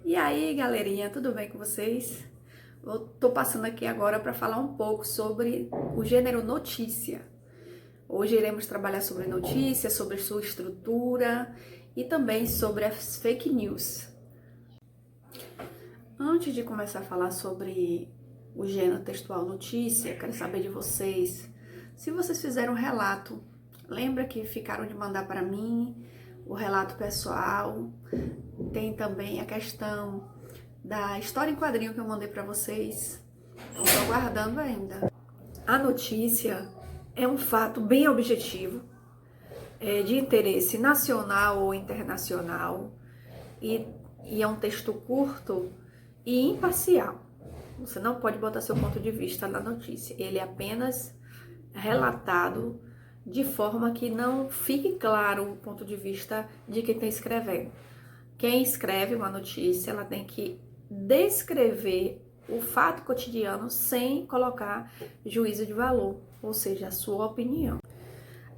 E aí, galerinha, tudo bem com vocês? Eu tô passando aqui agora para falar um pouco sobre o gênero notícia. Hoje iremos trabalhar sobre notícia, sobre sua estrutura e também sobre as fake news. Antes de começar a falar sobre o gênero textual notícia, quero saber de vocês. Se vocês fizeram um relato, lembra que ficaram de mandar para mim o relato pessoal? Tem também a questão da história em quadrinho que eu mandei para vocês. Então, estou aguardando ainda. A notícia é um fato bem objetivo, de interesse nacional ou internacional, e é um texto curto e imparcial. Você não pode botar seu ponto de vista na notícia. Ele é apenas relatado de forma que não fique claro o ponto de vista de quem está escrevendo. Quem escreve uma notícia, ela tem que descrever o fato cotidiano sem colocar juízo de valor, ou seja, a sua opinião.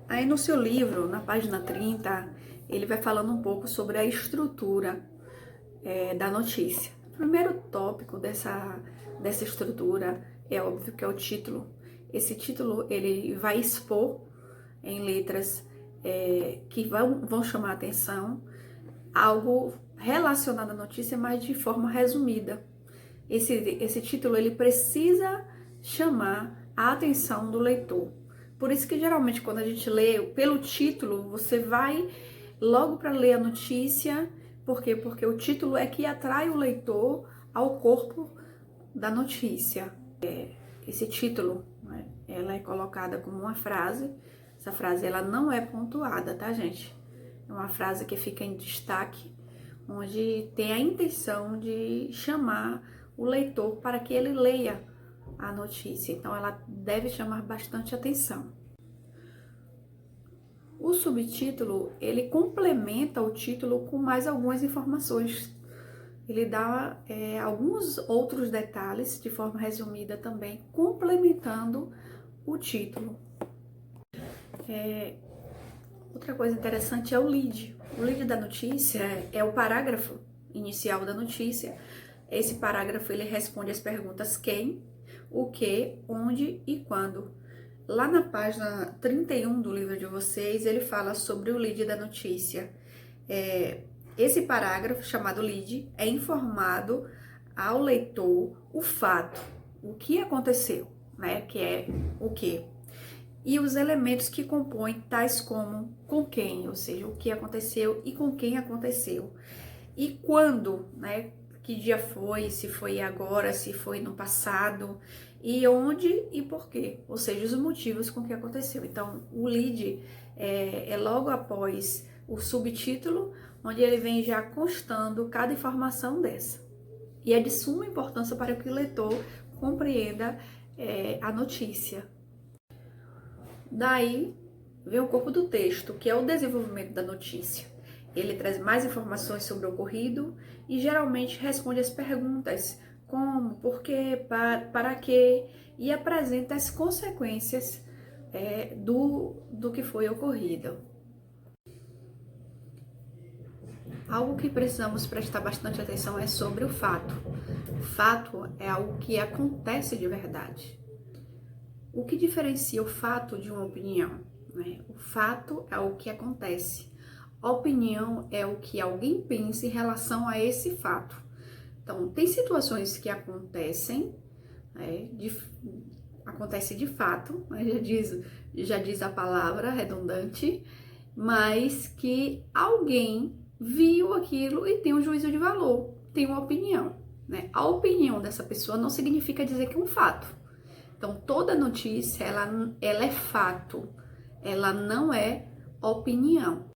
Aí no seu livro, na página 30, ele vai falando um pouco sobre a estrutura da notícia. O primeiro tópico dessa estrutura é óbvio que é o título. Esse título ele vai expor em letras que vão chamar a atenção algo relacionado à notícia, mas de forma resumida. Esse título ele precisa chamar a atenção do leitor. Por isso que geralmente quando a gente lê pelo título, você vai logo para ler a notícia. Por quê? Porque o título é que atrai o leitor ao corpo da notícia. Esse título, né, ela é colocada como uma frase. Essa frase ela não é pontuada, tá, gente? É uma frase que fica em destaque, onde tem a intenção de chamar o leitor para que ele leia a notícia. Então, ela deve chamar bastante atenção. O subtítulo, ele complementa o título com mais algumas informações. Ele dá alguns outros detalhes, de forma resumida também, complementando o título. Outra coisa interessante é o lead. O lead da notícia é o parágrafo inicial da notícia. Esse parágrafo ele responde as perguntas quem, o que, onde e quando. Lá na página 31 do livro de vocês, ele fala sobre o lead da notícia. Esse parágrafo, chamado lead, é informado ao leitor o fato, o que aconteceu, né? Que é o que? E os elementos que compõem, tais como com quem, ou seja, o que aconteceu e com quem aconteceu. E quando, né? Que dia foi, se foi agora, se foi no passado, e onde e por quê, ou seja, os motivos com que aconteceu. Então, o lead é logo após o subtítulo, onde ele vem já constando cada informação dessa. E é de suma importância para que o leitor compreenda a notícia. Daí vem o corpo do texto, que é o desenvolvimento da notícia. Ele traz mais informações sobre o ocorrido e geralmente responde as perguntas como, por quê, para quê, e apresenta as consequências do que foi ocorrido. Algo que precisamos prestar bastante atenção é sobre o fato. O fato é algo que acontece de verdade. O que diferencia o fato de uma opinião? Né? O fato é o que acontece. A opinião é o que alguém pensa em relação a esse fato. Então, tem situações que acontecem, né, acontece de fato, né, já diz a palavra redundante, mas que alguém viu aquilo e tem um juízo de valor, tem uma opinião. Né? A opinião dessa pessoa não significa dizer que é um fato. Então, toda notícia, ela é fato, ela não é opinião.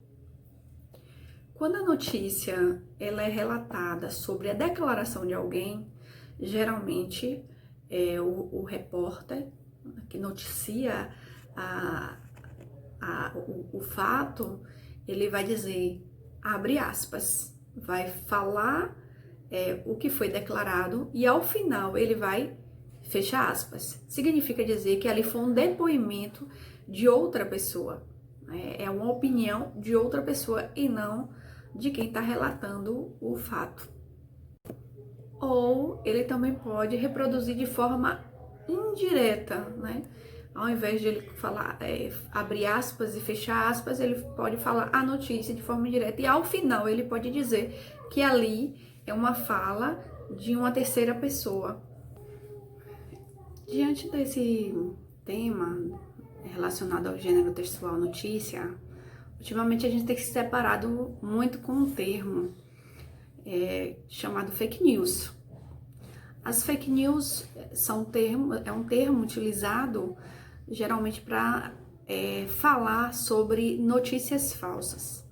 Quando a notícia ela é relatada sobre a declaração de alguém, geralmente o repórter que noticia o fato, ele vai dizer, abre aspas, vai falar o que foi declarado e ao final ele vai fecha aspas. Significa dizer que ali foi um depoimento de outra pessoa. É uma opinião de outra pessoa e não de quem está relatando o fato. ou ele também pode reproduzir de forma indireta, né? Ao invés de ele falar, abrir aspas e fechar aspas, ele pode falar a notícia de forma indireta. E ao final ele pode dizer que ali é uma fala de uma terceira pessoa. Diante desse tema relacionado ao gênero textual notícia, ultimamente a gente tem se separado muito com um termo chamado fake news. As fake news é um termo utilizado geralmente para falar sobre notícias falsas,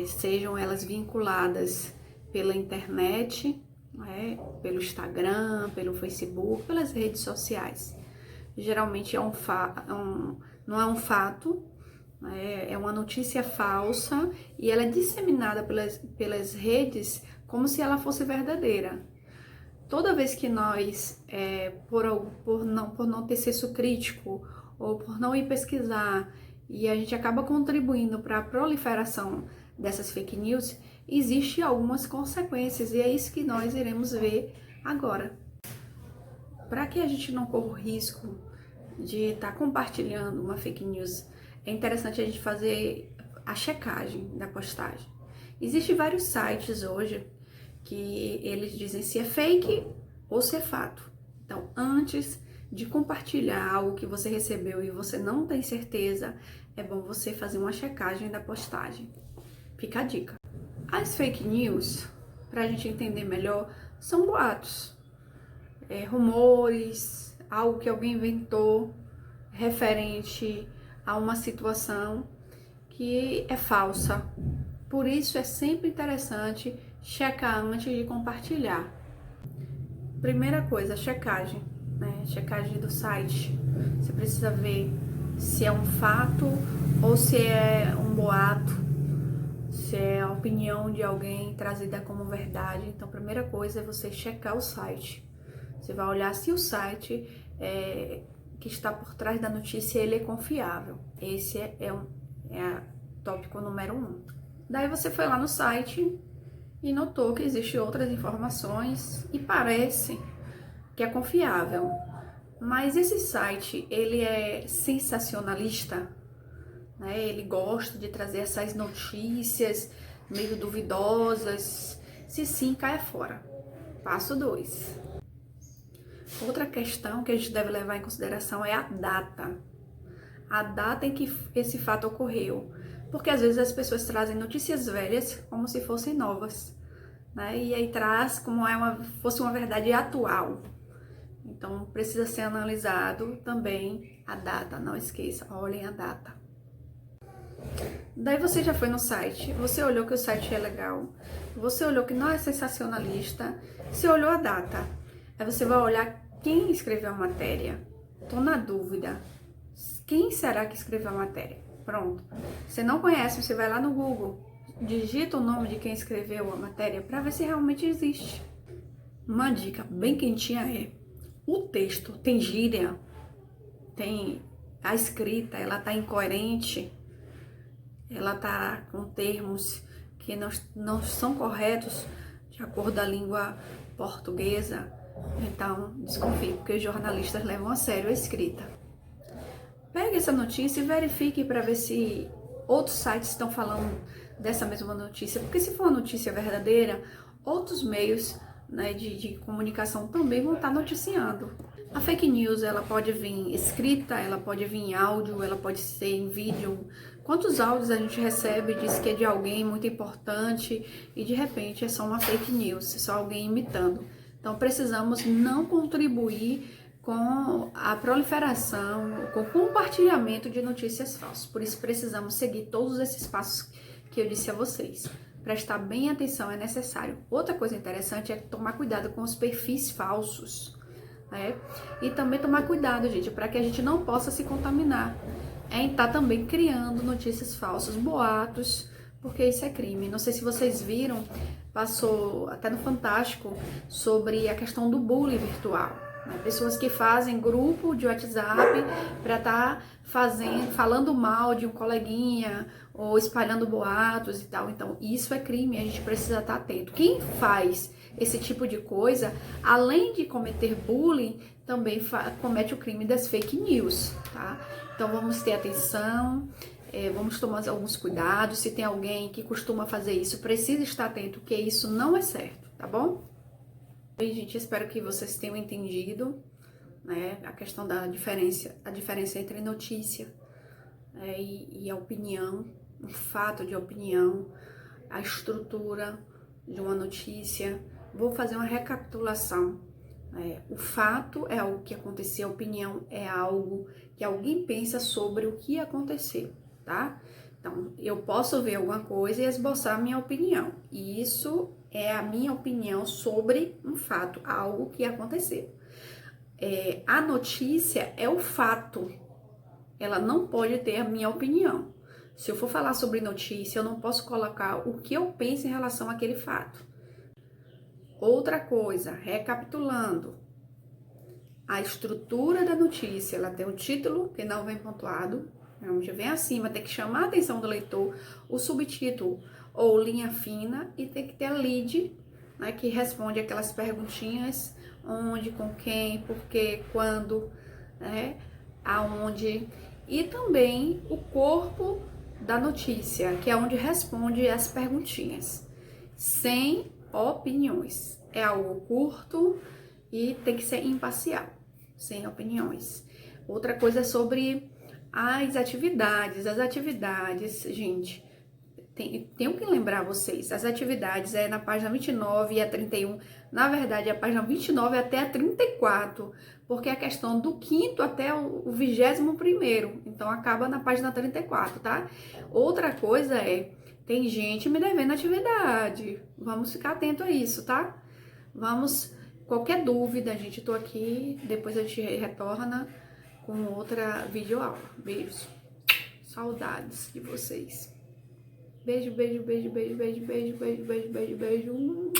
sejam elas vinculadas pela internet, pelo Instagram, pelo Facebook, pelas redes sociais. Geralmente não é um fato, é uma notícia falsa e ela é disseminada pelas redes como se ela fosse verdadeira. Toda vez que nós, por não ter senso crítico ou por não ir pesquisar, e a gente acaba contribuindo para a proliferação dessas fake news, existem algumas consequências e é isso que nós iremos ver agora. Para que a gente não corra o risco de estar compartilhando uma fake news, é interessante a gente fazer a checagem da postagem. Existem vários sites hoje que eles dizem se é fake ou se é fato. Então, antes de compartilhar algo que você recebeu e você não tem certeza, é bom você fazer uma checagem da postagem. Fica a dica. As fake news, para a gente entender melhor, são boatos, rumores, algo que alguém inventou referente a uma situação que é falsa. Por isso é sempre interessante checar antes de compartilhar. Primeira coisa, checagem, checagem do site. Você precisa ver se é um fato ou se é um boato, se é a opinião de alguém trazida como verdade. Então, a primeira coisa é você checar o site. Você vai olhar se o site que está por trás da notícia ele é confiável. Esse é o tópico número 1. Daí você foi lá no site e notou que existem outras informações e parece que é confiável. Mas esse site, ele é sensacionalista, ele gosta de trazer essas notícias meio duvidosas. Se sim, caia fora. Passo 2. Outra questão que a gente deve levar em consideração é a data. A data em que esse fato ocorreu. Porque às vezes as pessoas trazem notícias velhas como se fossem novas, E aí traz como fosse uma verdade atual. Então precisa ser analisado também a data, não esqueça, olhem a data. Daí você já foi no site, você olhou que o site é legal, você olhou que não é sensacionalista, você olhou a data. Aí você vai olhar quem escreveu a matéria. Tô na dúvida, quem será que escreveu a matéria? Pronto. Você não conhece, você vai lá no Google, digita o nome de quem escreveu a matéria para ver se realmente existe. Uma dica bem quentinha o texto tem gíria, tem a escrita, ela tá incoerente, ela tá com termos que não são corretos de acordo com a língua portuguesa. Então, desconfie, porque os jornalistas levam a sério a escrita. Pegue essa notícia e verifique para ver se outros sites estão falando dessa mesma notícia, porque se for uma notícia verdadeira, outros meios de comunicação também vão estar noticiando. A fake news, ela pode vir escrita, ela pode vir em áudio, ela pode ser em vídeo. Quantos áudios a gente recebe e diz que é de alguém muito importante e de repente é só uma fake news, é só alguém imitando. Então precisamos não contribuir com a proliferação, com o compartilhamento de notícias falsas. Por isso precisamos seguir todos esses passos que eu disse a vocês. Prestar bem atenção é necessário. Outra coisa interessante é tomar cuidado com os perfis falsos, E também tomar cuidado, gente, para que a gente não possa se contaminar. Em estar também criando notícias falsas, boatos, porque isso é crime. Não sei se vocês viram, passou até no Fantástico sobre a questão do bullying virtual. Pessoas que fazem grupo de WhatsApp para estar falando mal de um coleguinha ou espalhando boatos e tal. Então, isso é crime, a gente precisa estar atento. Quem faz esse tipo de coisa, além de cometer bullying, também comete o crime das fake news, tá? Então vamos ter atenção, vamos tomar alguns cuidados. Se tem alguém que costuma fazer isso, precisa estar atento, que isso não é certo, tá bom? E, gente, espero que vocês tenham entendido, né, a questão da diferença entre notícia, e a opinião, o fato de opinião, a estrutura de uma notícia. Vou fazer uma recapitulação. O fato é algo que aconteceu, a opinião é algo que alguém pensa sobre o que aconteceu, tá? Então, eu posso ver alguma coisa e esboçar a minha opinião. E isso é a minha opinião sobre um fato, algo que aconteceu. A notícia é o fato. Ela não pode ter a minha opinião. Se eu for falar sobre notícia, eu não posso colocar o que eu penso em relação àquele fato. Outra coisa, recapitulando, a estrutura da notícia, ela tem um título que não vem pontuado, onde vem acima, tem que chamar a atenção do leitor, o subtítulo ou linha fina, e tem que ter a lead, né, que responde aquelas perguntinhas: onde, com quem, por quê, quando, né, aonde, e também o corpo da notícia, que é onde responde as perguntinhas, sem opiniões. É algo curto e tem que ser imparcial, sem opiniões. Outra coisa é sobre as atividades. As atividades, gente, tenho que lembrar vocês, as atividades é na página 29 e a 31, na verdade a página 29 até a 34, porque é a questão do 5º até o 21º, então acaba na página 34, tá? Outra coisa tem gente me devendo atividade, vamos ficar atento a isso, tá? Qualquer dúvida, gente, tô aqui, depois a gente retorna com outra videoaula. Beijos, saudades de vocês. Beijo, beijo, beijo, beijo, beijo, beijo, beijo, beijo, beijo, beijo.